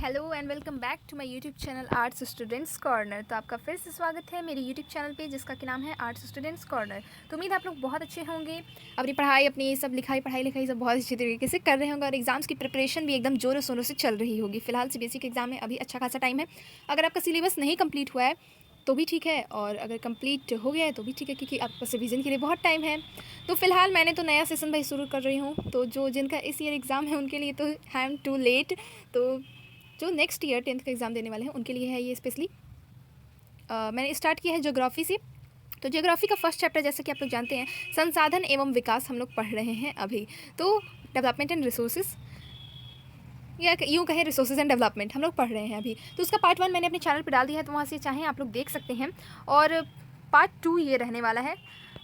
Hello and welcome back to my YouTube channel arts students corner. तो आपका फिर से स्वागत है मेरे यूट्यूब चैनल पे जिसका कि नाम है आर्ट्स स्टूडेंट्स कॉर्नर। तो उम्मीद है आप लोग बहुत अच्छे होंगे, अपनी पढ़ाई अपनी सब पढ़ाई लिखाई सब बहुत अच्छी तरीके से कर रहे होंगे और एग्जाम्स की प्रिपरेशन भी एकदम जोरों शोरों से चल रही होगी। फिलहाल सीबीएसई के एग्जाम में अभी अच्छा खासा टाइम है। अगर आपका सिलेबस नहीं कम्प्लीट हुआ है तो भी ठीक है, और अगर कंप्लीट हो गया है तो भी ठीक है, क्योंकि आपके पास रिवीजन के लिए बहुत टाइम है। तो फिलहाल मैंने तो नया सेशन भाई शुरू कर रही हूँ, तो जिनका इस ईयर एग्ज़ाम है उनके लिए तो आई एम टू लेट। तो जो नेक्स्ट ईयर 10th का एग्ज़ाम देने वाले हैं उनके लिए है ये स्पेशली। मैंने स्टार्ट किया है ज्योग्राफी से। तो ज्योग्राफी का फर्स्ट चैप्टर जैसे कि आप लोग जानते हैं संसाधन एवं विकास हम लोग पढ़ रहे हैं अभी। तो डेवलपमेंट एंड रिसोर्सेज, या यूँ कहें रिसोर्सेज एंड डेवलपमेंट हम लोग पढ़ रहे हैं अभी। तो उसका पार्ट 1 मैंने अपने चैनल पर डाल दिया है, तो वहाँ से चाहें आप लोग देख सकते हैं। और पार्ट 2 ये रहने वाला है,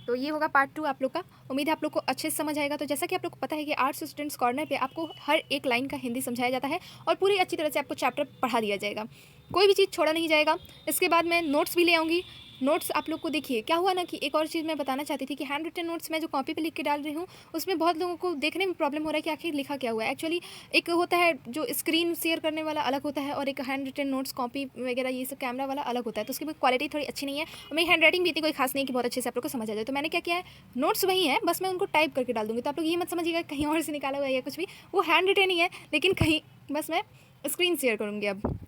तो ये होगा पार्ट 2 आप लोग का। उम्मीद है आप लोग को अच्छे से समझ आएगा। तो जैसा कि आप लोग को पता है कि आर्ट्स स्टूडेंट्स कॉर्नर पे आपको हर एक लाइन का हिंदी समझाया जाता है और पूरी अच्छी तरह से आपको चैप्टर पढ़ा दिया जाएगा, कोई भी चीज़ छोड़ा नहीं जाएगा। इसके बाद मैं नोट्स भी ले आऊँगी। नोट्स आप लोग को देखिए क्या हुआ ना कि एक और चीज़ मैं बताना चाहती थी कि हैंड रिटन नोट्स मैं जो कॉपी पे लिख के डाल रही हूँ उसमें बहुत लोगों को देखने में प्रॉब्लम हो रहा है कि आखिर लिखा क्या हुआ है। एक्चुअली एक होता है जो स्क्रीन शेयर करने वाला अलग होता है, और एक हैंड रिटन नोट्स कॉपी वगैरह ये सब कैमरा वाला अलग होता है। तो उसकी क्वालिटी थोड़ी अच्छी नहीं है, और मेरी हैंड राइटिंग भी इतनी कोई खास नहीं है कि बहुत अच्छे से आप लोग को समझ आ जाए। तो मैंने क्या किया है, नोट्स वही है, बस मैं उनको टाइप करके डाल दूँगी। तो आप लोग ये मत समझिएगा कहीं और से निकाला हुआ है या कुछ भी, वो हैंड रिटन ही है, लेकिन कहीं बस मैं स्क्रीन शेयर करूँगी अब।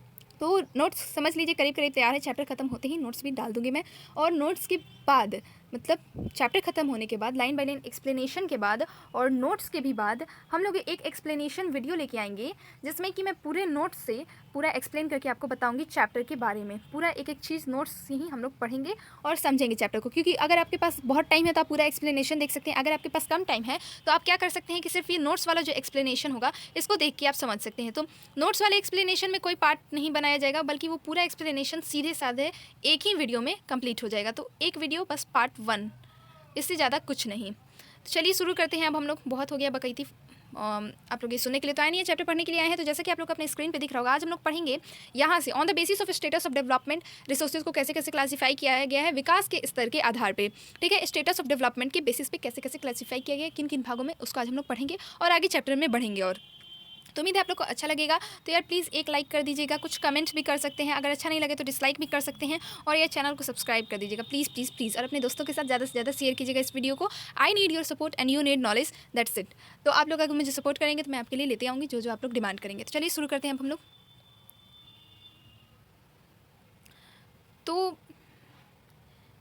तो नोट्स समझ लीजिए करीब करीब तैयार है। चैप्टर खत्म होते ही नोट्स भी डाल दूंगी मैं। और नोट्स के बाद मतलब चैप्टर ख़त्म होने के बाद लाइन बाय लाइन एक्सप्लेनेशन के बाद और नोट्स के भी बाद हम लोग एक एक्सप्लेनेशन वीडियो लेके आएंगे, जिसमें कि मैं पूरे नोट्स से पूरा एक्सप्लेन करके आपको बताऊंगी चैप्टर के बारे में। पूरा एक एक चीज़ नोट्स से ही हम लोग पढ़ेंगे और समझेंगे चैप्टर को। क्योंकि अगर आपके पास बहुत टाइम है तो आप पूरा एक्सप्लेनेशन देख सकते हैं। अगर आपके पास कम टाइम है तो आप क्या कर सकते हैं कि सिर्फ ये नोट्स वाला जो एक्सप्लेनेशन होगा इसको देख के आप समझ सकते हैं। तो नोट्स वाले एक्सप्लेनेशन में कोई पार्ट नहीं बनाया जाएगा, बल्कि वो पूरा एक्सप्लेनेशन सीधे साधे एक ही वीडियो में कंप्लीट हो जाएगा। तो एक वीडियो बस पार्ट 1, इससे ज़्यादा कुछ नहीं। तो चलिए शुरू करते हैं। अब हम लोग बहुत हो गया बकैती, आप लोग ये सुनने के लिए तो आए नहीं है, चैप्टर पढ़ने के लिए आए हैं। तो जैसा कि आप लोग अपने स्क्रीन पे दिख रहा होगा, आज हम लोग पढ़ेंगे यहाँ से on the basis of status of development, resources को कैसे कैसे क्लासीफाई किया गया है विकास के स्तर के आधार पे। ठीक है, स्टेटस ऑफ डेवलपमेंट के बेसिस पे कैसे कैसे क्लासीफाई किया गया है, किन किन भागों में, उसको आज हम लोग पढ़ेंगे और आगे चैप्टर में बढ़ेंगे। और तो उम्मीद है आप लोग को अच्छा लगेगा। तो यार प्लीज़ एक लाइक कर दीजिएगा, कुछ कमेंट भी कर सकते हैं, अगर अच्छा नहीं लगे तो डिसलाइक भी कर सकते हैं, और ये चैनल को सब्सक्राइब कर दीजिएगा प्लीज़ प्लीज़ प्लीज़। और अपने दोस्तों के साथ ज़्यादा से ज़्यादा शेयर कीजिएगा इस वीडियो को। I need your support and you need knowledge, that's it. तो आप लोग अगर मुझे सपोर्ट करेंगे तो मैं आपके लिए लेते आऊँगी जो जो आप लोग डिमांड करेंगे। तो चलिए शुरू करते हैं अब हम लोग। तो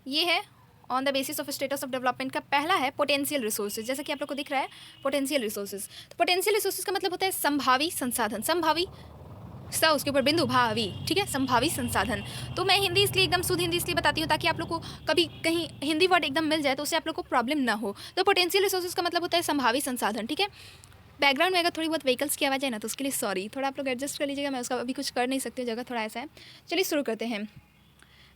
ये है on the basis of status of development का पहला है पोटेंशियल रिसोर्सेज। जैसा कि आप लोग को दिख रहा है पोटेंशियल रिसोर्सेज। तो पोटेंशियल रिसोर्सेज का मतलब होता है संभावी संसाधन। संभावी सा उसके ऊपर बिंदु भावी, ठीक है, संभावी संसाधन। तो मैं हिंदी इसलिए एकदम शुद्ध हिंदी इसलिए बताती हूँ ताकि आप लोग को कभी कहीं हिंदी वर्ड एकदम मिल जाए तो उससे आप लोग को प्रॉब्लम ना हो। तो पोटेंशियल रिसोर्सेज का मतलब होता है संभावी संसाधन। ठीक है, बैकग्राउंड में अगर थोड़ी बहुत व्हीकल्स की आवाज़ है ना तो उसके लिए सॉरी, थोड़ा आप लोग एडजस्ट कर लीजिएगा, मैं उसका अभी कुछ कर नहीं सकती हूँ, जगह थोड़ा ऐसा है। चलिए शुरू करते हैं।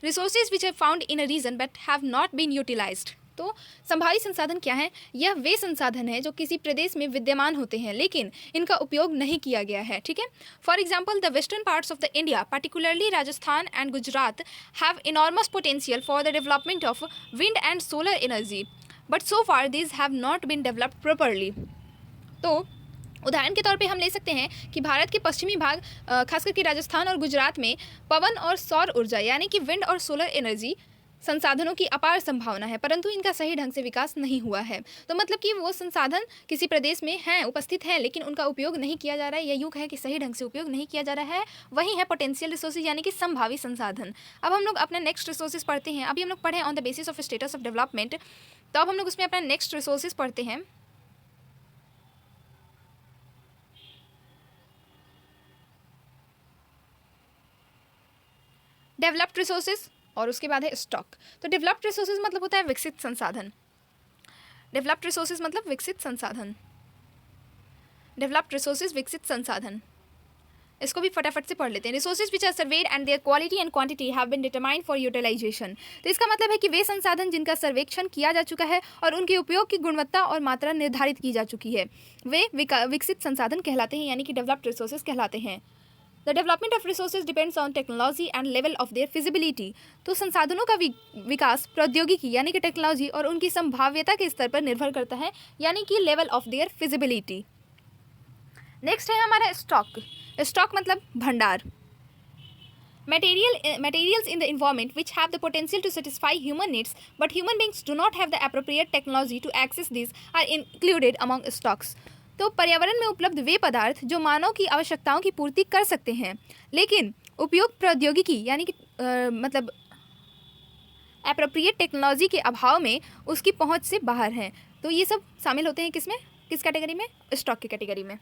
Resources which are found in a region but have not been utilised. तो संभावी संसाधन क्या है? यह वे संसाधन है जो किसी प्रदेश में विद्यमान होते हैं लेकिन इनका उपयोग नहीं किया गया है। ठीक है, for example the western parts of the India particularly Rajasthan and Gujarat have enormous potential for the development of wind and solar energy but so far these have not been developed properly. तो उदाहरण के तौर पे हम ले सकते हैं कि भारत के पश्चिमी भाग खास करके राजस्थान और गुजरात में पवन और सौर ऊर्जा यानी कि विंड और सोलर एनर्जी संसाधनों की अपार संभावना है, परंतु इनका सही ढंग से विकास नहीं हुआ है। तो मतलब कि वो संसाधन किसी प्रदेश में हैं, उपस्थित हैं, लेकिन उनका उपयोग नहीं किया जा रहा है, या यूँ कहें कि सही ढंग से उपयोग नहीं किया जा रहा है। वही है पोटेंशियल रिसोर्सेज यानी कि संभावी संसाधन। अब हम लोग अपने नेक्स्ट रिसोर्सेज पढ़ते हैं। अभी हम लोग पढ़े on the basis of status of development, तो अब हम लोग उसमें अपना नेक्स्ट रिसोर्सेज पढ़ते हैं। डेवलप्ड रिसोर्सेज और उसके बाद है स्टॉक। तो डेवलप्ड रिसोर्सेज मतलब होता है विकसित संसाधन। डेवलप्ड रिसोर्सेज मतलब विकसित संसाधन। डेवलप्ड रिसोर्सेज विकसित संसाधन, इसको भी फटाफट से पढ़ लेते हैं। Resources which are surveyed and their quality and quantity have been determined for utilisation. तो इसका मतलब है कि वे संसाधन जिनका सर्वेक्षण किया जा चुका है और उनके उपयोग की गुणवत्ता और मात्रा निर्धारित की जा चुकी है, वे विकसित संसाधन कहलाते हैं, यानी कि डेवलप्ड रिसोर्सेज कहलाते हैं। The development of resources depends on technology and level of their feasibility. तो संसाधनों का विकास प्रौद्योगिकी यानी कि टेक्नोलॉजी और उनकी संभाव्यता के स्तर पर निर्भर करता है, यानी कि level of their feasibility. Next है हमारा स्टॉक। स्टॉक मतलब भंडार। Materials in the environment which have the potential to satisfy human needs but human beings do not have the appropriate technology to access these are included among stocks। तो पर्यावरण में उपलब्ध वे पदार्थ जो मानव की आवश्यकताओं की पूर्ति कर सकते हैं लेकिन उपयुक्त प्रौद्योगिकी यानी कि मतलब एप्रोप्रिएट टेक्नोलॉजी के अभाव में उसकी पहुंच से बाहर हैं। तो ये सब शामिल होते हैं किसमें, किस कैटेगरी में, स्टॉक की कैटेगरी में।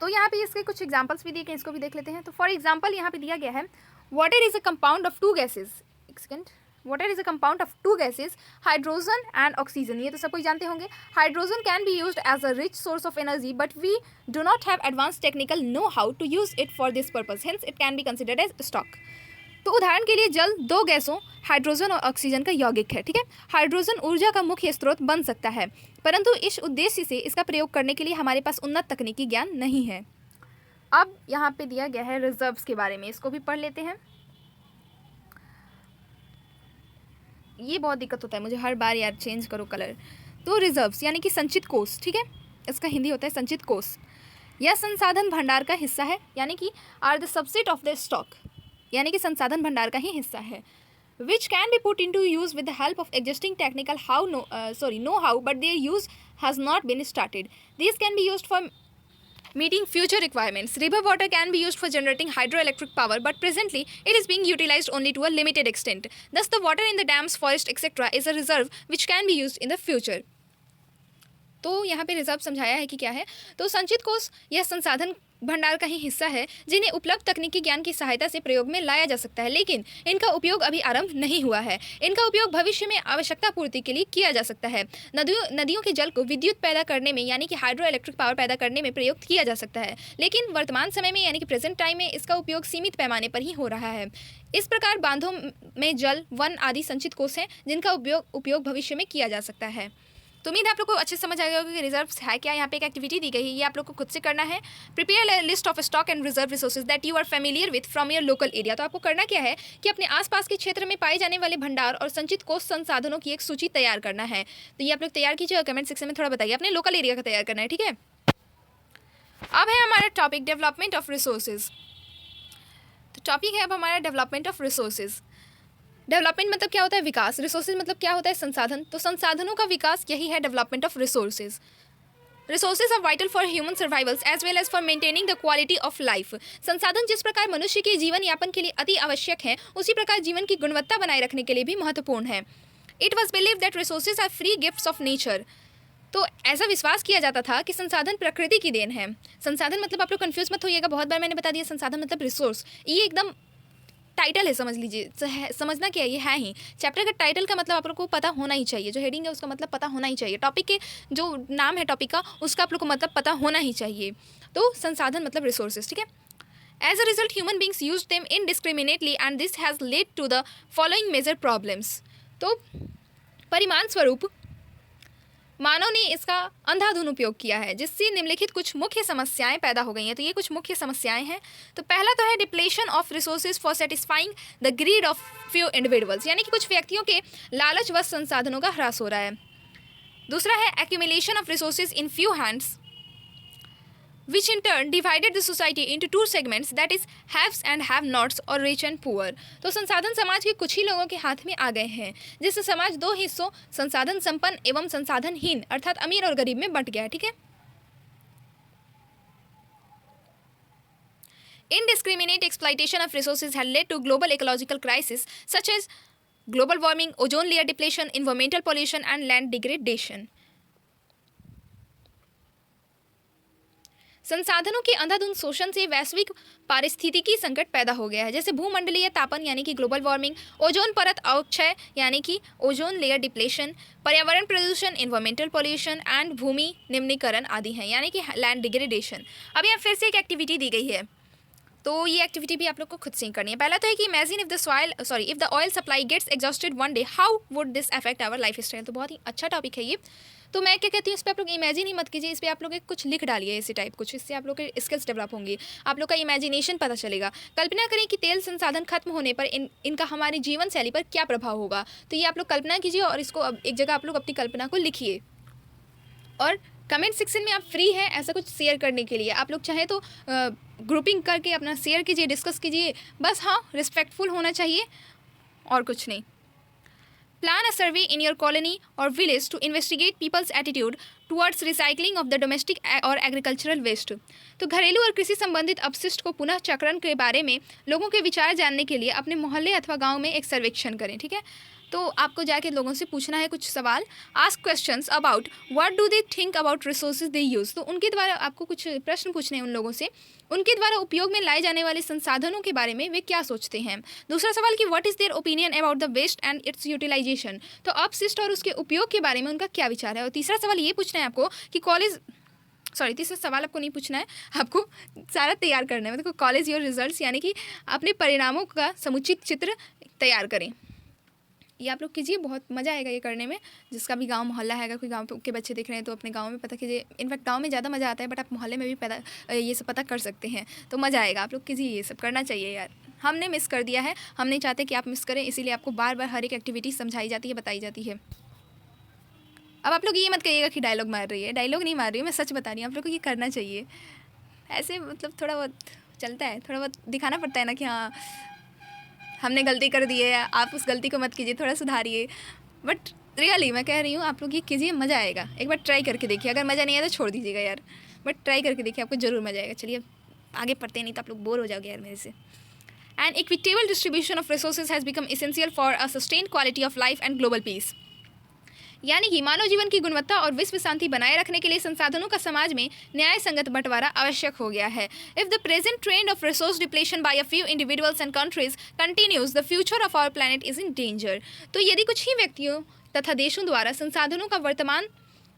तो यहाँ पे इसके कुछ एग्जांपल्स भी दिए गए, इसको भी देख लेते हैं। तो फॉर एग्जांपल यहाँ पे दिया गया है water is a compound of two gases, एक second, water is a compound of two gases hydrogen and oxygen. ये तो सब कोई जानते होंगे। Hydrogen can be used as a rich source of energy but we do not have advance technical know how to use it for this purpose, hence it can be considered as stock. तो उदाहरण के लिए जल दो गैसों hydrogen और oxygen का यौगिक है, ठीक है। हाइड्रोजन ऊर्जा का मुख्य स्रोत बन सकता है परंतु इस उद्देश्य से इसका प्रयोग करने के लिए हमारे पास उन्नत तकनीकी ज्ञान नहीं है। अब यहाँ पे दिया गया है रिजर्व्स के बारे में, इसको भी पढ़ लेते हैं। ये बहुत दिक्कत होता है मुझे हर बार यार, चेंज करो कलर। तो रिजर्व्स यानी कि संचित कोष, ठीक है, इसका हिंदी होता है संचित कोष। यह संसाधन भंडार का हिस्सा है यानी कि are the subset of the stock, यानी कि संसाधन भंडार का ही हिस्सा है। Which can be put in to use with the help of existing technical know how but their use has not been started. This can be used for meeting future requirements. River water can be used for generating hydroelectric power, but presently it is being utilized only to a limited extent. Thus, the water in the dams, forest, etc. is a reserve which can be used in the future. तो यहाँ पे reserve समझाया है कि क्या है। तो संचित कोष यह संसाधन भंडार का ही हिस्सा है जिन्हें उपलब्ध तकनीकी ज्ञान की सहायता से प्रयोग में लाया जा सकता है लेकिन इनका उपयोग अभी आरंभ नहीं हुआ है। इनका उपयोग भविष्य में आवश्यकता पूर्ति के लिए किया जा सकता है। नदियों के जल को विद्युत पैदा करने में यानी कि हाइड्रो इलेक्ट्रिक पावर पैदा करने में प्रयोग किया जा सकता है लेकिन वर्तमान समय में यानी कि प्रेजेंट टाइम में इसका उपयोग सीमित पैमाने पर ही हो रहा है। इस प्रकार बांधों में जल, वन आदि संचित कोष हैं जिनका उपयोग भविष्य में किया जा सकता है। तो उम्मीद है आप लोग को अच्छे से समझ आ गया होगा कि रिजर्व्स है क्या। यहाँ पे एक एक्टिविटी दी गई है, ये आप लोग को खुद से करना है। Prepare a list of stock and reserve resources that you are familiar with from your local area. तो आपको करना क्या है कि अपने आसपास के क्षेत्र में पाए जाने वाले भंडार और संचित कोष संसाधनों की एक सूची तैयार करना है। तो ये आप लोग तैयार कीजिए और कमेंट सेक्शन में थोड़ा बताइए, अपने लोकल एरिया का तैयार करना है, ठीक है। अब है हमारा टॉपिक डेवलपमेंट ऑफ रिसोर्सेज। तो टॉपिक है अब हमारा डेवलपमेंट ऑफ रिसोर्सेज। डेवलपमेंट मतलब क्या होता है, विकास। रिसोर्सेज मतलब क्या होता है, संसाधन। तो संसाधनों का विकास यही है development of resources. Resources are vital for human survivals as well as for maintaining the quality of life. संसाधन जिस प्रकार मनुष्य के जीवन यापन के लिए अति आवश्यक है उसी प्रकार जीवन की गुणवत्ता बनाए रखने के लिए भी महत्वपूर्ण है। It was believe that resources are free gifts of nature. तो ऐसा विश्वास किया जाता था कि संसाधन प्रकृति की देन है। संसाधन मतलब आप लोग कंफ्यूज मत होइएगा, बहुत बार मैंने बता दिया संसाधन मतलब रिसोर्स, ये एकदम टाइटल है, समझ लीजिए। समझना क्या है, ये है ही चैप्टर का टाइटल का मतलब आप लोग को पता होना ही चाहिए। जो हेडिंग है उसका मतलब पता होना ही चाहिए। टॉपिक के जो नाम है टॉपिक का उसका आप लोग को मतलब पता होना ही चाहिए। तो संसाधन मतलब रिसोर्सेज, ठीक है। As a result human beings use them indiscriminately and this has led to the following major problems. तो परिमाण स्वरूप मानव ने इसका अंधाधुन उपयोग किया है जिससे निम्नलिखित कुछ मुख्य समस्याएं पैदा हो गई हैं। तो ये कुछ मुख्य समस्याएं हैं। तो पहला तो है depletion of resources for satisfying the greed of few individuals, यानी कि कुछ व्यक्तियों के लालच व संसाधनों का ह्रास हो रहा है। दूसरा है accumulation of resources in few hands which in turn divided the society into two segments, that is haves and have nots और rich and poor। तो संसाधन समाज के कुछ ही लोगों के हाथ में आ गए हैं जिससे समाज दो हिस्सों संसाधन संपन्न एवं संसाधनहीन अर्थात अमीर और गरीब में बंट गया है, ठीक है। Indiscriminate exploitation of resources had led to global ecological crises such as global warming, ozone layer depletion, environmental pollution and land degradation। संसाधनों के अंधाधुंध शोषण से वैश्विक पारिस्थितिकी संकट पैदा हो गया है, जैसे भूमंडलीय तापन यानी कि ग्लोबल वार्मिंग, ओजोन परत अवक्षय यानी कि ओजोन लेयर डिप्लेशन, पर्यावरण प्रदूषण इन्वायरमेंटल पॉल्यूशन एंड भूमि निम्नीकरण आदि हैं, यानी कि लैंड डिग्रेडेशन। अब यहाँ फिर से एक एक्टिविटी दी गई है, तो ये एक्टिविटी भी आप लोग को खुद से ही करनी है। पहला तो है कि imagine if the oil supply gets exhausted one day how would this affect our life style. तो बहुत ही अच्छा टॉपिक है ये। तो मैं क्या कहती हूँ, इस पर आप लोग इमेजिन ही मत कीजिए, इस पर आप लोग कुछ लिख डालिए इसी टाइप कुछ, इससे आप लोग के स्किल्स डेवलप होंगी, आप लोग का इमेजिनेशन पता चलेगा। कल्पना करें कि तेल संसाधन खत्म होने पर इनका हमारी जीवन शैली पर क्या प्रभाव होगा। तो ये आप लोग कल्पना कीजिए और इसको एक जगह आप लोग अपनी कल्पना को लिखिए और कमेंट सेक्शन में आप फ्री हैं ऐसा कुछ शेयर करने के लिए। आप लोग चाहें तो ग्रुपिंग करके अपना शेयर कीजिए, डिस्कस कीजिए, बस हाँ रिस्पेक्टफुल होना चाहिए और कुछ नहीं। Plan a survey in your colony or village to investigate people's attitude towards recycling of the domestic or agricultural waste। तो घरेलू और कृषि संबंधित अपशिष्ट को पुनः चक्रण के बारे में लोगों के विचार जानने के लिए अपने मोहल्ले अथवा गांव में एक सर्वेक्षण करें, ठीक है। तो आपको जाके लोगों से पूछना है कुछ सवाल। Ask questions about what do they think about resources they use. तो उनके द्वारा आपको कुछ प्रश्न पूछने हैं उन लोगों से, उनके द्वारा उपयोग में लाए जाने वाले संसाधनों के बारे में वे क्या सोचते हैं। दूसरा सवाल कि what is their opinion about the waste and its utilisation. तो अपशिष्ट और उसके उपयोग के बारे में उनका क्या विचार है। और तीसरा सवाल ये पूछना है आपको कि तीसरा सवाल आपको नहीं पूछना है, आपको सारा तैयार करना है। मतलब कॉलेज योर रिजल्ट्स, यानी कि अपने परिणामों का समुचित चित्र तैयार करें। ये आप लोग कीजिए, बहुत मज़ा आएगा ये करने में। जिसका भी गांव मोहल्ला है, अगर कोई गांव के बच्चे देख रहे हैं तो अपने गांव में पता कीजिए। इनफैक्ट गांव में ज़्यादा मज़ा आता है, बट आप मोहल्ले में भी ये सब पता कर सकते हैं, तो मज़ा आएगा। आप लोग कीजिए, ये सब करना चाहिए यार। हमने मिस कर दिया है, हम नहीं चाहते कि आप मिस करें, इसीलिए आपको बार बार हर एक एक्टिविटी समझाई जाती है, बताई जाती है। अब आप लोग ये मत कहिएगा कि डायलॉग मार रही है, डायलॉग नहीं मार रही हूँ, मैं सच बता रही हूँ। आप लोग को ये करना चाहिए। ऐसे मतलब थोड़ा बहुत चलता है, थोड़ा बहुत दिखाना पड़ता है ना कि हाँ हमने गलती कर दी है, आप उस गलती को मत कीजिए, थोड़ा सुधारिए। बट रियली मैं कह रही हूँ, आप लोग ये कीजिए, मज़ा आएगा। एक बार ट्राई करके देखिए, अगर मज़ा नहीं आया तो छोड़ दीजिएगा यार, बट ट्राई करके देखिए, आपको ज़रूर मज़ा आएगा। चलिए आगे पढ़ते, नहीं तो आप लोग बोर हो जाओगे यार मेरे से। And equitable distribution of resources has become essential for a sustained quality of life and global piece. यानी कि मानव जीवन की गुणवत्ता और विश्व शांति बनाए रखने के लिए संसाधनों का समाज में न्याय संगत बंटवारा आवश्यक हो गया है। If the present trend of resource depletion by a few individuals and countries continues, the future of our planet is in danger. तो यदि कुछ ही व्यक्तियों तथा देशों द्वारा संसाधनों का वर्तमान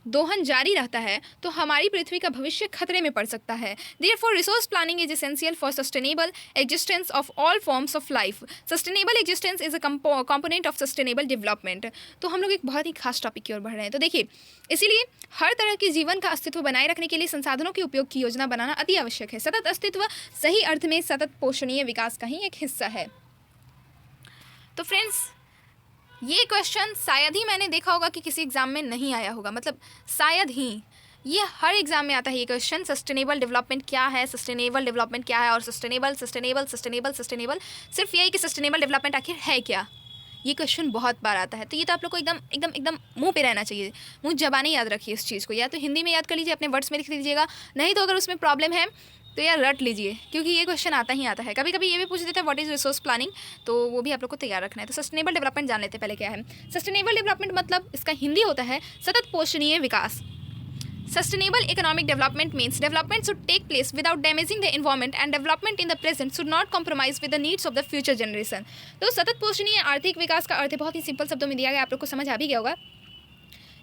दोहन जारी रहता है तो हमारी पृथ्वी का भविष्य खतरे में पड़ सकता है। Therefore resource planning is essential for sustainable existence of all forms of life. Sustainable existence is a component of sustainable development. तो हम लोग एक बहुत ही खास टॉपिक की ओर बढ़ रहे हैं। तो देखिए, इसीलिए हर तरह के जीवन का अस्तित्व बनाए रखने के लिए संसाधनों के उपयोग की योजना बनाना अति आवश्यक है। सतत अस्तित्व सही अर्थ में सतत पोषणीय विकास का ही एक हिस्सा है। तो फ्रेंड्स, ये क्वेश्चन शायद ही मैंने देखा होगा कि किसी एग्ज़ाम में नहीं आया होगा, मतलब शायद ही। ये हर एग्ज़ाम में आता है ये क्वेश्चन, सस्टेनेबल डेवलपमेंट क्या है, सस्टेनेबल डेवलपमेंट क्या है, और सस्टेनेबल सिर्फ यही कि सस्टेनेबल डेवलपमेंट आखिर है क्या, ये क्वेश्चन बहुत बार आता है। तो ये तो आप लोग को एकदम एकदम एकदम मुंह पे रहना चाहिए, मुंह जबानी याद रखिए इस चीज़ को। या तो हिंदी में याद कर लीजिए, अपने वर्ड्स में लिख लीजिएगा, नहीं तो अगर उसमें प्रॉब्लम है तो यार रट लीजिए, क्योंकि ये क्वेश्चन आता ही आता है। कभी कभी ये भी पूछ देता है व्हाट इज़ रिसोर्स प्लानिंग, तो वो भी आप लोग को तैयार रखना है। तो सस्टेनेबल डेवलपमेंट जान लेते हैं पहले क्या है। सस्टेनेबल डेवलपमेंट मतलब इसका हिंदी होता है सतत पोषणीय विकास। Sustainable economic development means development should take place without damaging the environment, and development in the present should not compromise with the needs of the future generation। तो सतत पोषणीय आर्थिक विकास का अर्थ बहुत ही सिंपल शब्दों में दिया गया, आप लोग को समझ आ भी गया होगा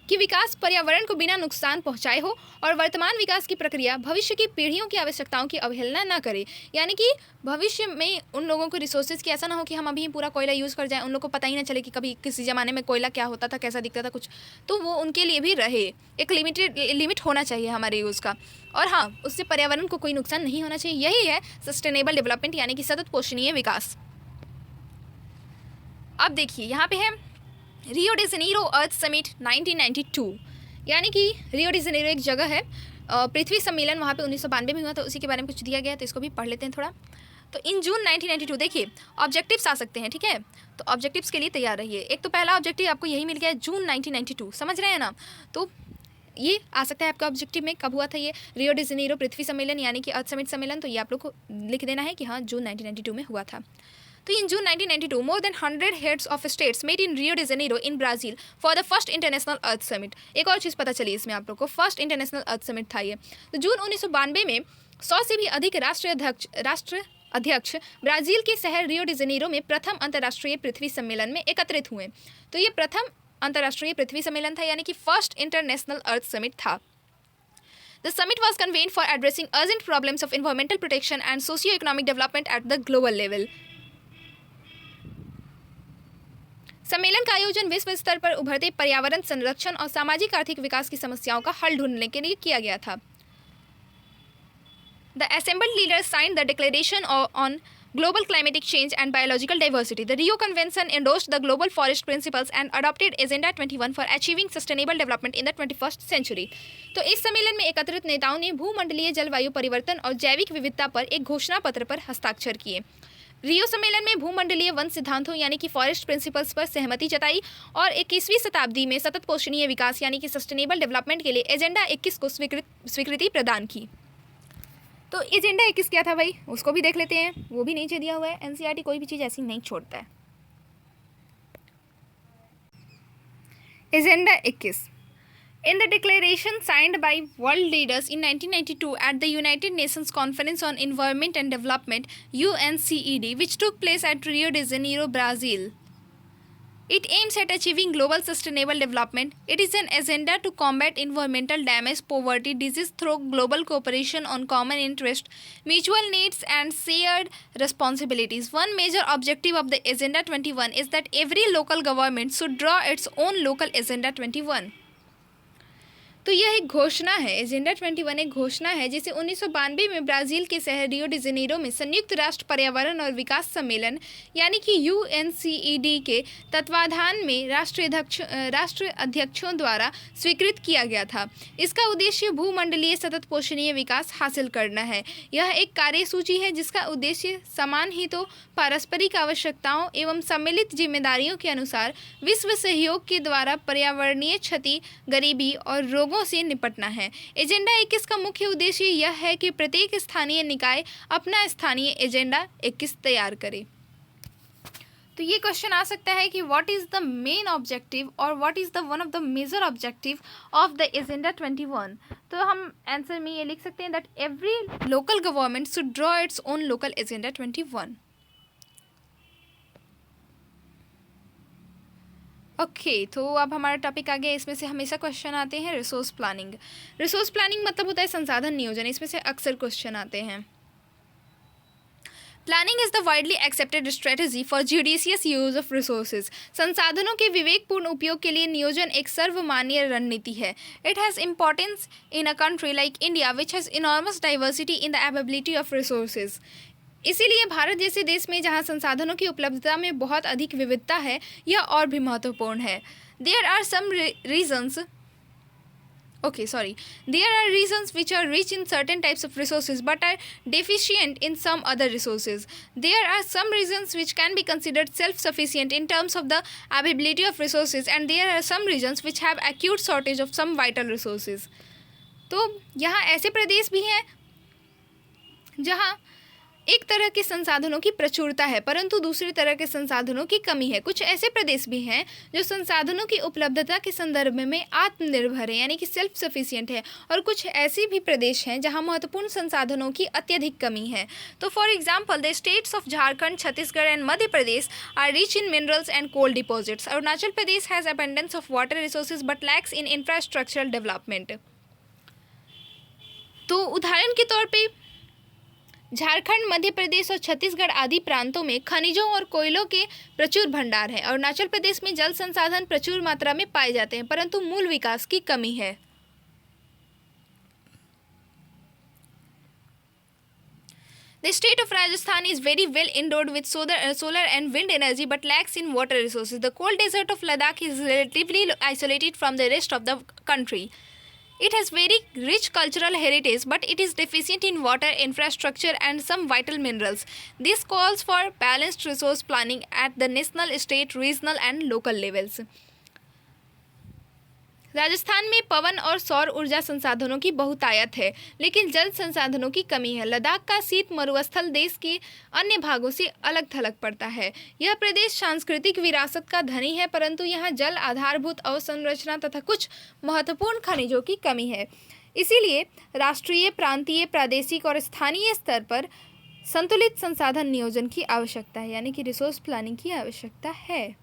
कि विकास पर्यावरण को बिना नुकसान पहुंचाए हो और वर्तमान विकास की प्रक्रिया भविष्य की पीढ़ियों की आवश्यकताओं की अवहेलना न करे। यानी कि भविष्य में उन लोगों को रिसोर्सेज की ऐसा ना हो कि हम अभी पूरा कोयला यूज़ कर जाएं, उन लोगों को पता ही ना चले कि कभी किसी ज़माने में कोयला क्या होता था, कैसा दिखता था कुछ, तो वो उनके लिए भी रहे। एक लिमिट होना चाहिए हमारे यूज़ का, और हाँ, उससे पर्यावरण को कोई नुकसान नहीं होना चाहिए। यही है सस्टेनेबल डेवलपमेंट, यानी कि सतत पोषणीय विकास। अब देखिए यहाँ पे है रियो डी जेनेरो अर्थ समिट 1992। यानी कि रियो डी जेनेरो एक जगह है, पृथ्वी सम्मेलन वहाँ पे 1992 में हुआ, तो उसी के बारे में कुछ दिया गया है, तो इसको भी पढ़ लेते हैं थोड़ा। तो इन जून 1992 देखिए ऑब्जेक्टिव्स आ सकते हैं, ठीक है, तो ऑब्जेक्टिव्स के लिए तैयार रहिए। एक तो पहला ऑब्जेक्टिव आपको यही मिल गया है, जून 1992, समझ रहे हैं ना। तो ये आ सकता है आपका ऑब्जेक्टिव में, कब हुआ था ये रियो डी जेनेरो पृथ्वी सम्मेलन यानी कि अर्थ समिट सम्मेलन, तो ये आप लोग को लिख देना है कि हाँ जून 1992 में हुआ था। तो in June 1992, more than 100 heads of states met in Rio de Janeiro in Brazil for the first international Earth Summit। एक और चीज़ पता चली इसमें आप लोग को, फर्स्ट इंटरनेशनल अर्थ समिट था ये। तो जून 1992 में 100 से भी अधिक राष्ट्र अध्यक्ष ब्राज़ील के शहर रियो डी जेनेरो में प्रथम अंतर्राष्ट्रीय पृथ्वी सम्मेलन में एकत्रित हुए। तो ये प्रथम अंतर्राष्ट्रीय पृथ्वी सम्मेलन था, यानी कि फर्स्ट इंटरनेशनल अर्थ समिट था। The summit was convened for addressing urgent problems of environmental protection and socio-economic development at the global level। सम्मेलन का आयोजन विश्व स्तर पर उभरते पर्यावरण संरक्षण और सामाजिक आर्थिक विकास की समस्याओं का हल ढूंढने के लिए किया गया था। The assembled leaders signed the Declaration on global climatic change and biological diversity. The Rio Convention endorsed the global forest principles and adopted Agenda 21 for achieving sustainable development in the 21st century. तो इस सम्मेलन में एकत्रित नेताओं ने भूमंडलीय जलवायु परिवर्तन और जैविक विविधता पर एक घोषणा पत्र पर हस्ताक्षर किए। रियो सम्मेलन में भूमंडलीय वन सिद्धांतों यानी कि फॉरेस्ट प्रिंसिपल्स पर सहमति जताई और 21वीं शताब्दी में सतत पोषणीय विकास यानी कि सस्टेनेबल डेवलपमेंट के लिए एजेंडा 21 को स्वीकृति प्रदान की। तो एजेंडा 21 क्या था भाई, उसको भी देख लेते हैं, वो भी नीचे दिया हुआ है। एनसीईआरटी कोई भी चीज़ ऐसी नहीं छोड़ता है। Agenda 21 In the declaration signed by world leaders in 1992 at the United Nations Conference on Environment and Development (UNCED), which took place at Rio de Janeiro, Brazil, it aims at achieving global sustainable development. It is an agenda to combat environmental damage, poverty, disease through global cooperation on common interest, mutual needs, and shared responsibilities. One major objective of the Agenda 21 is that every local government should draw its own local Agenda 21. तो यह एक घोषणा है। Agenda 21 एक घोषणा है जिसे 1992 में ब्राज़ील के शहर रियो डी जेनेरो में संयुक्त राष्ट्र पर्यावरण और विकास सम्मेलन यानी कि यूएनसीईडी के तत्वाधान में राष्ट्र अध्यक्षों द्वारा स्वीकृत किया गया था। इसका उद्देश्य भूमंडलीय सतत पोषणीय विकास हासिल करना है। यह एक कार्यसूची है जिसका उद्देश्य समान हितों, पारस्परिक आवश्यकताओं एवं सम्मिलित जिम्मेदारियों के अनुसार विश्व सहयोग के द्वारा पर्यावरणीय क्षति, गरीबी और रोगों से निपटना है। एजेंडा 21 का मुख्य उद्देश्य यह है कि प्रत्येक स्थानीय निकाय अपना स्थानीय एजेंडा 21 तैयार करे। तो ये क्वेश्चन आ सकता है कि what is the main objective और what is the one of the major objective of the agenda 21। तो हम आंसर में ये लिख सकते हैं that every local government should draw its own local agenda 21। Okay तो अब हमारा टॉपिक आ गया। इसमें से हमेशा क्वेश्चन आते हैं रिसोर्स प्लानिंग। रिसोर्स प्लानिंग मतलब होता है संसाधन नियोजन। इसमें से अक्सर क्वेश्चन आते हैं। Planning is the widely accepted strategy for judicious use of resources. संसाधनों के विवेकपूर्ण उपयोग के लिए नियोजन एक सर्वमान्य रणनीति है। It has importance in a country like India which has enormous diversity in the availability of resources. इसीलिए भारत जैसे देश में जहां संसाधनों की उपलब्धता में बहुत अधिक विविधता है, यह और भी महत्वपूर्ण है। There are reasons which are rich in certain types of resources but are deficient in some other resources. There are some regions which can be considered self-sufficient in terms of the availability of resources, and there are some regions which have acute shortage of some vital resources. तो यहाँ ऐसे प्रदेश भी हैं जहाँ एक तरह के संसाधनों की प्रचुरता है परंतु दूसरी तरह के संसाधनों की कमी है। कुछ ऐसे प्रदेश भी हैं जो संसाधनों की उपलब्धता के संदर्भ में आत्मनिर्भर है यानी कि सेल्फ सफिशिएंट है, और कुछ ऐसे भी प्रदेश हैं जहां महत्वपूर्ण संसाधनों की अत्यधिक कमी है। तो for example the states of Jharkhand, Chhattisgarh and Madhya Pradesh are rich in minerals and coal deposits. Arunachal Pradesh has abundance of water resources but lacks in infrastructural development. तो उदाहरण के तौर पर झारखंड, मध्य प्रदेश और छत्तीसगढ़ आदि प्रांतों में खनिजों और कोयलों के प्रचुर भंडार हैं। अरुणाचल प्रदेश में जल संसाधन प्रचुर मात्रा में पाए जाते हैं परंतु मूल विकास की कमी है। The state of Rajasthan is very well endowed with solar and wind energy but lacks in water resources. The cold desert of Ladakh is relatively isolated from the rest of the country. It has very rich cultural heritage, but it is deficient in water, infrastructure, and some vital minerals. This calls for balanced resource planning at the national, state, regional, and local levels. Rajasthan में पवन और सौर ऊर्जा संसाधनों की बहुतायत है लेकिन जल संसाधनों की कमी है। लद्दाख का शीत मरुस्थल देश के अन्य भागों से अलग थलग पड़ता है। यह प्रदेश सांस्कृतिक विरासत का धनी है परंतु यहाँ जल, आधारभूत अवसंरचना तथा कुछ महत्वपूर्ण खनिजों की कमी है। इसीलिए राष्ट्रीय, प्रांतीय, प्रादेशिक और स्थानीय स्तर पर संतुलित संसाधन नियोजन की आवश्यकता है यानी कि रिसोर्स प्लानिंग की आवश्यकता है।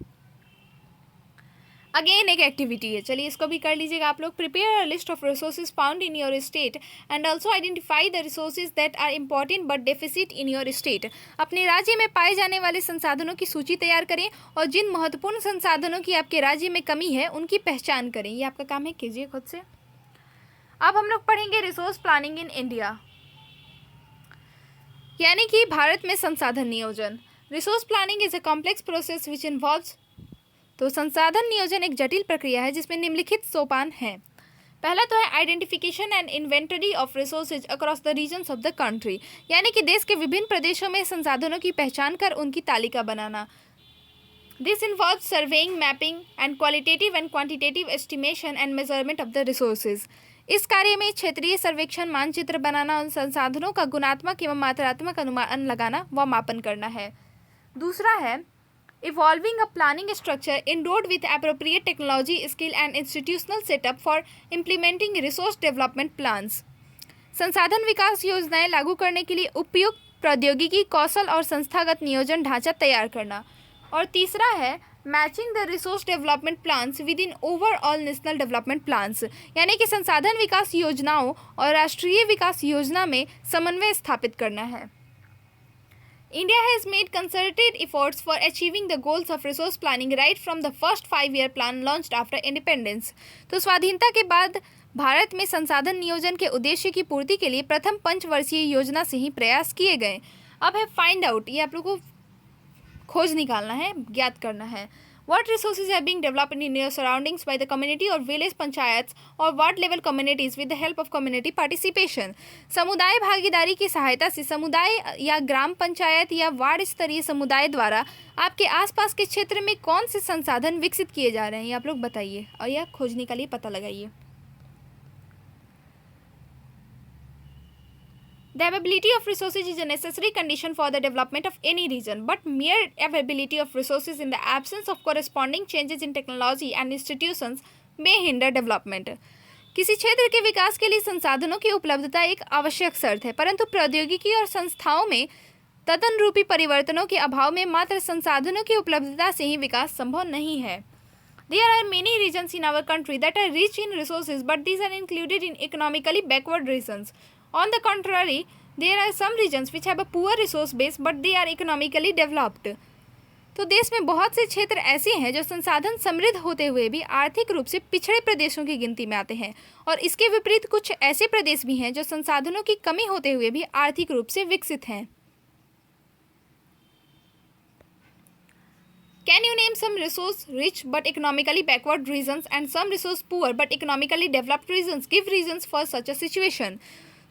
अगेन एक एक्टिविटी है, चलिए इसको भी कर लीजिएगा आप लोग। Prepare a list of resources found in your state and also identify the resources that are important but deficit in your state. अपने राज्य में पाए जाने वाले संसाधनों की सूची तैयार करें और जिन महत्वपूर्ण संसाधनों की आपके राज्य में कमी है उनकी पहचान करें। ये आपका काम है, कीजिए खुद से। अब हम लोग पढ़ेंगे रिसोर्स प्लानिंग इन इंडिया। यानी कि भारत में संसाधन नियोजन। Resource planning is a complex process which involves. तो संसाधन नियोजन एक जटिल प्रक्रिया है जिसमें निम्नलिखित सोपान हैं। पहला तो है identification and inventory of resources across the regions of the country, यानी कि देश के विभिन्न प्रदेशों में संसाधनों की पहचान कर उनकी तालिका बनाना। This involve surveying, mapping and qualitative and quantitative estimation and measurement of the resources. इस कार्य में क्षेत्रीय सर्वेक्षण, मानचित्र बनाना, उन संसाधनों का गुणात्मक एवं मात्रात्मक अनुमान लगाना व मापन करना है। दूसरा है evolving a planning structure endowed with appropriate technology, skill and institutional setup for implementing resource development plans। संसाधन विकास योजनाएं लागू करने के लिए उपयुक्त प्रौद्योगिकी, कौशल और संस्थागत नियोजन ढांचा तैयार करना। और तीसरा है matching the resource development plans with in overall national development plans, यानी कि संसाधन विकास योजनाओं और राष्ट्रीय विकास योजना में समन्वय स्थापित करना है। India has made concerted efforts for achieving the goals of resource planning right from the first 5-year plan launched after independence। तो स्वाधीनता के बाद भारत में संसाधन नियोजन के उद्देश्य की पूर्ति के लिए प्रथम पंचवर्षीय योजना से ही प्रयास किए गए। अब है फाइंड आउट, ये आप लोगों को खोज निकालना है, ज्ञात करना है। What resources are being developed in your surroundings by the community or village panchayats or ward level communities with the help of community participation। समुदाय भागीदारी की सहायता से समुदाय या ग्राम पंचायत या वार्ड स्तरीय समुदाय द्वारा आपके आसपास के क्षेत्र में कौन से संसाधन विकसित किए जा रहे हैं, ये आप लोग बताइए और यह खोज निकालिए, पता लगाइए। The availability of resources is a necessary condition for the development of any region, but mere availability of resources in the absence of corresponding changes in technology and institutions may hinder development। किसी क्षेत्र के विकास के लिए संसाधनों की उपलब्धता एक आवश्यक शर्त है, परंतु प्रौद्योगिकी और संस्थाओं में तदनुरूपी परिवर्तनों के अभाव में मात्र संसाधनों की उपलब्धता से ही विकास संभव नहीं है। There are many regions in our country that are rich in resources, but these are included in economically backward regions। On the contrary, there are some regions which have a poor resource base, but they are economically developed। तो देश में बहुत से क्षेत्र ऐसे हैं जो संसाधन समृद्ध होते हुए भी आर्थिक रूप से पिछड़े प्रदेशों की गिनती में आते हैं, और इसके विपरीत कुछ ऐसे प्रदेश भी हैं जो संसाधनों की कमी होते हुए भी आर्थिक रूप से विकसित हैं। Can you name some resource rich but economically backward regions and some resource poor but economically developed regions? Give reasons for such a situation।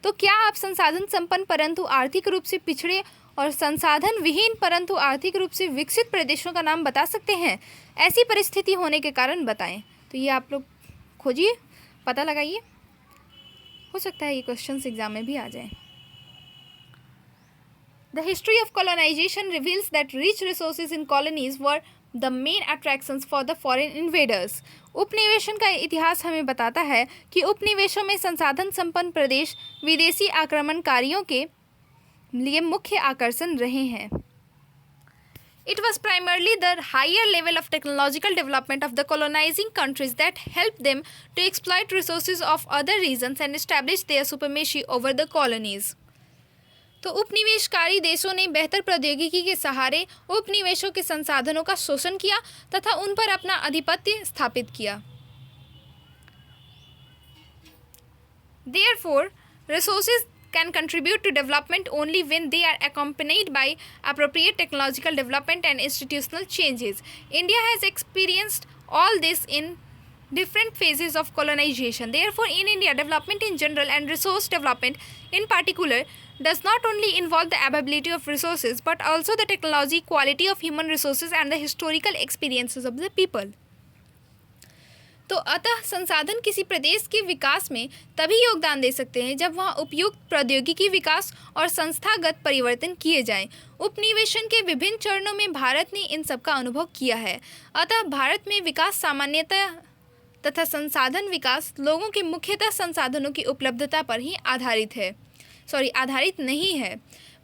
तो क्या आप संसाधन संपन्न परंतु आर्थिक रूप से पिछड़े और संसाधन विहीन परंतु आर्थिक रूप से विकसित प्रदेशों का नाम बता सकते हैं? ऐसी परिस्थिति होने के कारण बताएं। तो ये आप लोग खोजिए, पता लगाइए, हो सकता है ये क्वेश्चंस एग्जाम में भी आ जाए। The history of colonization reveals that rich resources in colonies were the main attractions for the foreign invaders। उपनिवेशन का इतिहास हमें बताता है कि उपनिवेशों में संसाधन संपन्न प्रदेश विदेशी आक्रमणकारियों के लिए मुख्य आकर्षण रहे हैं। It was primarily the higher level of technological development of the colonizing countries that helped them to exploit resources of other regions and establish their supremacy over the colonies। तो उपनिवेशकारी देशों ने बेहतर प्रौद्योगिकी के सहारे उपनिवेशों के संसाधनों का शोषण किया तथा उन पर अपना आधिपत्य स्थापित किया। Therefore, resources can contribute to development only when they are accompanied by appropriate technological development and institutional changes। India has experienced all this in different phases of colonization। Therefore, in India, development in general and resource development in particular does not only involve the availability of resources but also the technology, quality of human resources and the historical experiences of the people। तो अतः संसाधन किसी प्रदेश के विकास में तभी योगदान दे सकते हैं जब वहाँ उपयुक्त प्रौद्योगिकी विकास और संस्थागत परिवर्तन किए जाएं। उपनिवेशन के विभिन्न चरणों में भारत ने इन सब का अनुभव किया है। अतः भारत में विकास सामान्यतः तथा संसाधन विकास लोगों के मुख्यतः संसाधनों की उपलब्धता पर ही आधारित नहीं है,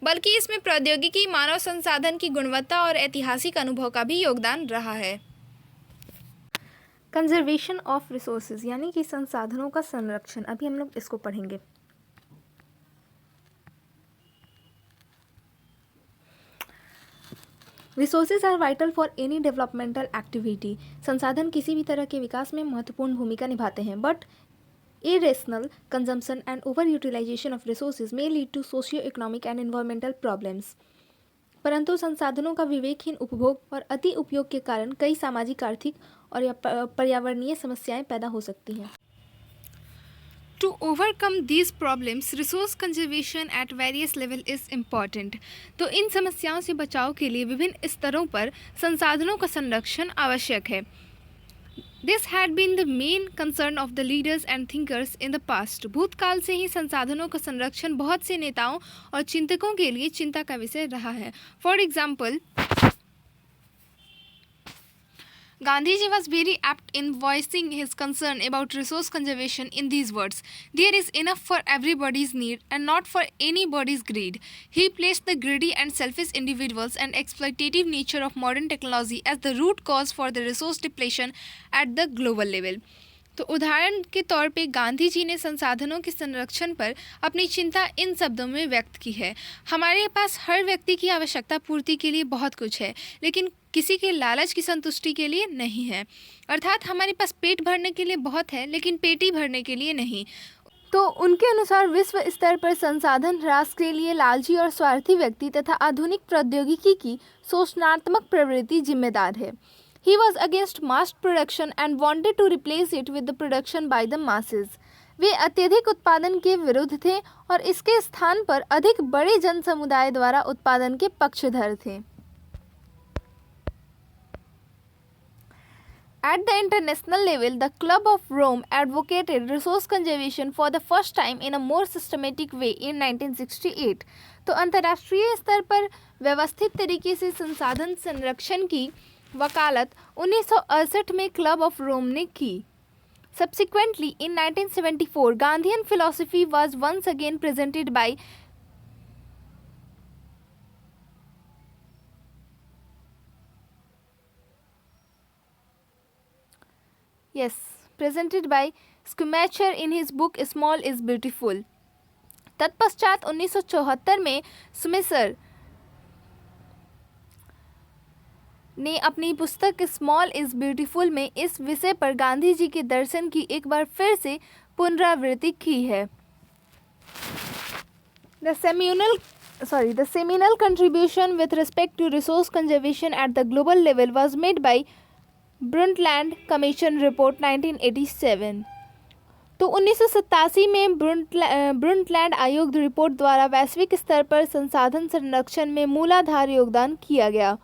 बल्कि इसमें प्रौद्योगिकी, मानव संसाधन की गुणवत्ता और ऐतिहासिक अनुभव का भी योगदान रहा है। कंजर्वेशन ऑफ रिसोर्सेज यानी कि संसाधनों का संरक्षण, अभी हम लोग इसको पढ़ेंगे। Resources are vital for any developmental activity. संसाधन किसी भी तरह के विकास में महत्वपूर्ण भूमिका निभाते हैं, but irrational consumption and overutilization of resources may lead to socio-economic and environmental problems. परंतु संसाधनों का विवेकहीन उपभोग और अति उपयोग के कारण कई सामाजिक, आर्थिक और या पर्यावरणीय समस्याएं पैदा हो सकती हैं. To overcome these problems, resource conservation at various level is important. तो इन समस्याओं से बचाव के लिए विभिन्न स्तरों पर संसाधनों का संरक्षण आवश्यक है. This had been the main concern of the leaders and thinkers in the past. भूतकाल से ही संसाधनों का संरक्षण बहुत से नेताओं और चिंतकों के लिए चिंता का विषय रहा है. For example, Gandhiji was very apt in voicing his concern about resource conservation in these words: "There is enough for everybody's need and not for anybody's greed." He placed the greedy and selfish individuals and exploitative nature of modern technology as the root cause for the resource depletion at the global level. तो उदाहरण के तौर पे गांधी जी ने संसाधनों के संरक्षण पर अपनी चिंता इन शब्दों में व्यक्त की है: हमारे पास हर व्यक्ति की आवश्यकता पूर्ति के लिए बहुत कुछ है, लेकिन किसी के लालच की संतुष्टि के लिए नहीं है. अर्थात हमारे पास पेट भरने के लिए बहुत है, लेकिन पेटी भरने के लिए नहीं. तो उनके अनुसार विश्व स्तर पर संसाधन ह्रास के लिए लालची और स्वार्थी व्यक्ति तथा आधुनिक प्रौद्योगिकी की शोषणात्मक प्रवृत्ति जिम्मेदार है. He was against mass production and wanted to replace it with the production by the masses. वे अत्यधिक उत्पादन के विरुद्ध थे और इसके स्थान पर अधिक बड़े जन समुदाय द्वारा उत्पादन के पक्षधर थे. At the international level, the Club of Rome advocated resource conservation for the first time in a more systematic way in 1968. तो अंतर्राष्ट्रीय स्तर पर व्यवस्थित तरीके से संसाधन संरक्षण की वकालत 1968 में क्लब ऑफ रोम ने की. Subsequently, in 1974, Gandhian philosophy was once again presented by Schumacher in his book Small is Beautiful. तत्पश्चात 1974 में स्मिशर ने अपनी पुस्तक स्मॉल इज़ ब्यूटीफुल में इस विषय पर गांधी जी के दर्शन की एक बार फिर से पुनरावृत्ति की है. The seminal contribution with respect to resource conservation at the global level was made by Brundtland Commission Report 1987. तो 1987 में ब्रुंटलैंड आयोग रिपोर्ट द्वारा वैश्विक स्तर पर संसाधन संरक्षण में मूलाधार योगदान किया गया.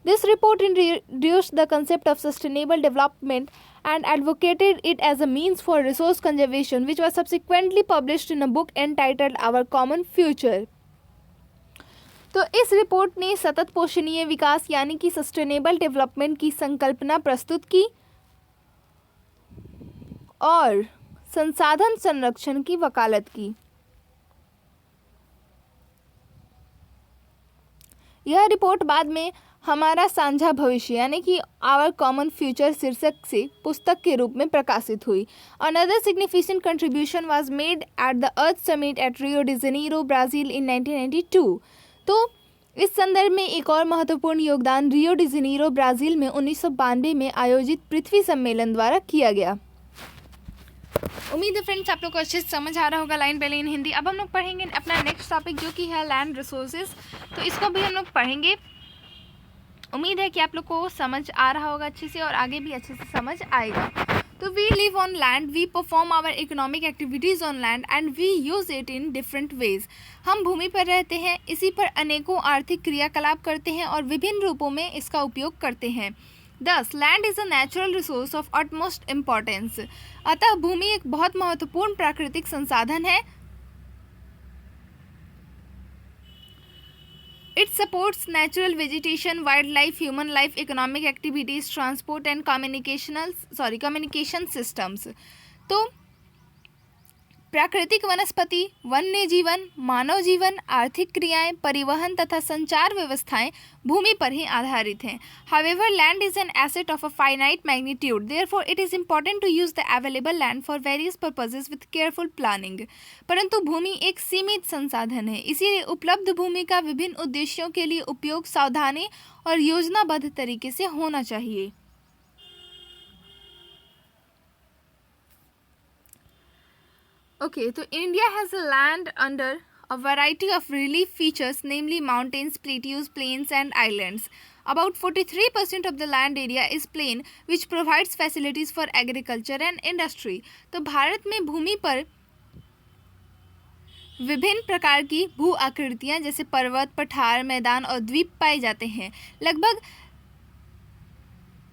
This report introduced the concept of sustainable development and advocated it as a means for resource conservation, which was subsequently published in a book entitled Our Common Future. तो इस रिपोर्ट ने सतत पोषणीय विकास यानी कि सस्टेनेबल डेवलपमेंट की संकल्पना प्रस्तुत की और संसाधन संरक्षण की वकालत की. यह रिपोर्ट बाद में हमारा साझा भविष्य यानी कि आवर कॉमन फ्यूचर शीर्षक से पुस्तक के रूप में प्रकाशित हुई. Another significant contribution was made at the earth summit at Rio de Janeiro Brazil in 1992. तो इस संदर्भ में एक और महत्वपूर्ण योगदान रियो डी जेनेरो ब्राज़ील में 1992 में आयोजित पृथ्वी सम्मेलन द्वारा किया गया. उम्मीद है फ्रेंड्स आप लोग को अच्छे से समझ आ रहा होगा लाइन बाय लाइन हिंदी. अब हम लोग पढ़ेंगे अपना नेक्स्ट टॉपिक जो कि है लैंड रिसोर्सेज. तो इसको भी हम लोग पढ़ेंगे. उम्मीद है कि आप लोग को समझ आ रहा होगा अच्छे से और आगे भी अच्छे से समझ आएगा. तो we live on land, we perform our economic activities on land and we use it in different ways. हम भूमि पर रहते हैं, इसी पर अनेकों आर्थिक क्रियाकलाप करते हैं और विभिन्न रूपों में इसका उपयोग करते हैं. Thus, land is a natural resource of utmost importance. अतः भूमि एक बहुत महत्वपूर्ण प्राकृतिक संसाधन है. It supports natural vegetation, wildlife, human life, economic activities, transport and communication systems. तो प्राकृतिक वनस्पति, वन्य जीवन, मानव जीवन, आर्थिक क्रियाएं, परिवहन तथा संचार व्यवस्थाएं भूमि पर ही आधारित हैं. However, land is an asset of a finite magnitude. Therefore, it is important to use the available land for various purposes with careful planning. परंतु भूमि एक सीमित संसाधन है, इसीलिए उपलब्ध भूमि का विभिन्न उद्देश्यों के लिए उपयोग सावधानी और योजनाबद्ध तरीके से होना चाहिए. Okay, so India has a land under a variety of relief features, namely mountains, plateaus, plains, and islands. About 43% of the land area is plain, which provides facilities for agriculture and industry. तो भारत में भूमि पर विभिन्न प्रकार की भू आकृतियां जैसे पर्वत, पठार, मैदान और द्वीप पाए जाते हैं. लगभग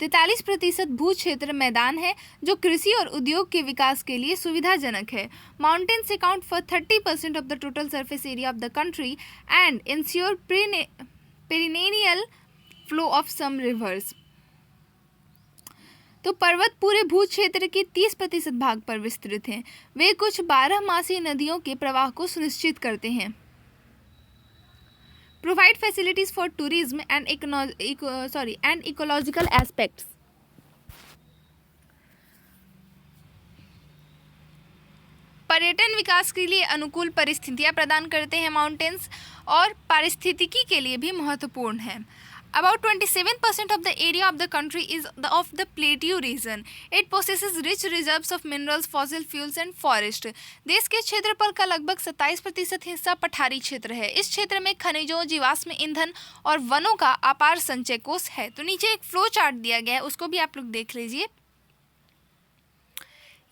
43% भू क्षेत्र मैदान है जो कृषि और उद्योग के विकास के लिए सुविधाजनक है. Mountains account for 30% of the total surface area of the country and ensure perennial flow of some rivers. तो पर्वत पूरे भू क्षेत्र के 30% भाग पर विस्तृत हैं. वे कुछ 12 मासी नदियों के प्रवाह को सुनिश्चित करते हैं. Provide facilities for tourism and ecological aspects. पर्यटन विकास के लिए अनुकूल परिस्थितियां प्रदान करते हैं माउंटेन्स और पारिस्थितिकी के लिए भी महत्वपूर्ण है. About 27% of the area of the country is of the plateau region. It possesses rich reserves of minerals, fossil fuels and forest. देश के क्षेत्रफल का लगभग 27% हिस्सा पठारी क्षेत्र है. इस क्षेत्र में खनिजों, जीवाश्म ईंधन और वनों का अपार संचय कोष है. तो नीचे एक फ्लो चार्ट दिया गया है, उसको भी आप लोग देख लीजिए.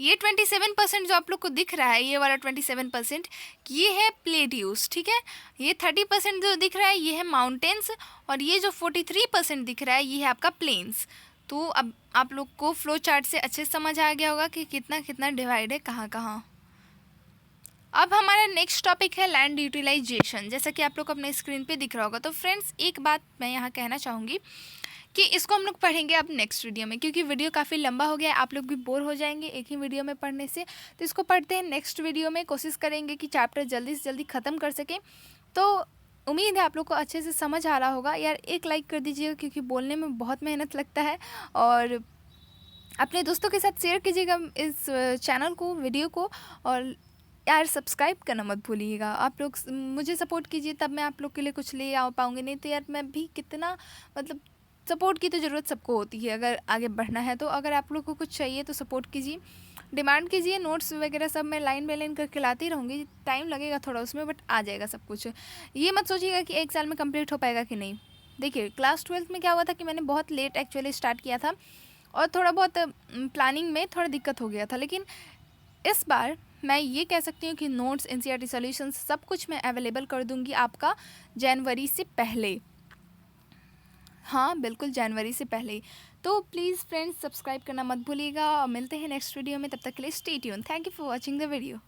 ये 27% जो आप लोग को दिख रहा है, ये वाला 27% ये है प्लेट्यूज, ठीक है. ये 30% जो दिख रहा है ये है माउंटेन्स और ये जो 43% दिख रहा है ये है आपका प्लेन्स. तो अब आप लोग को फ्लो चार्ट से अच्छे से समझ आ गया होगा कि कितना कितना डिवाइड है कहाँ कहाँ. अब हमारा नेक्स्ट टॉपिक है लैंड यूटिलाइजेशन, जैसा कि आप लोग को अपने स्क्रीन पे दिख रहा होगा. तो फ्रेंड्स एक बात मैं यहाँ कहना चाहूँगी कि इसको हम लोग पढ़ेंगे अब नेक्स्ट वीडियो में, क्योंकि वीडियो काफ़ी लंबा हो गया है, आप लोग भी बोर हो जाएंगे एक ही वीडियो में पढ़ने से. तो इसको पढ़ते हैं नेक्स्ट वीडियो में. कोशिश करेंगे कि चैप्टर जल्दी से जल्दी ख़त्म कर सकें. तो उम्मीद है आप लोग को अच्छे से समझ आ रहा होगा. यार एक लाइक कर दीजिएगा, क्योंकि बोलने में बहुत मेहनत लगता है. और अपने दोस्तों के साथ शेयर कीजिएगा इस चैनल को, वीडियो को. और यार सब्सक्राइब करना मत भूलिएगा. आप लोग मुझे सपोर्ट कीजिए, तब मैं आप लोग के लिए कुछ ले आ पाऊँगी. नहीं तो यार मैं भी कितना मतलब सपोर्ट की तो ज़रूरत सबको होती है अगर आगे बढ़ना है. तो अगर आप लोग को कुछ चाहिए तो सपोर्ट कीजिए, डिमांड कीजिए. नोट्स वगैरह सब मैं लाइन बाय लाइन करके लाती रहूँगी. टाइम लगेगा थोड़ा उसमें, बट आ जाएगा सब कुछ. ये मत सोचिएगा कि एक साल में कंप्लीट हो पाएगा कि नहीं. देखिए क्लास 12th में क्या हुआ था कि मैंने बहुत लेट एक्चुअली स्टार्ट किया था और थोड़ा बहुत प्लानिंग में थोड़ा दिक्कत हो गया था. लेकिन इस बार मैं ये कह सकती हूँ कि नोट्स, एनसीईआरटी सॉल्यूशंस सब कुछ मैं अवेलेबल कर दूँगी आपका जनवरी से पहले. हाँ बिल्कुल, जनवरी से पहले. तो प्लीज़ फ्रेंड्स सब्सक्राइब करना मत भूलिएगा. और मिलते हैं नेक्स्ट वीडियो में, तब तक के लिए stay tune. Thank you for watching the video.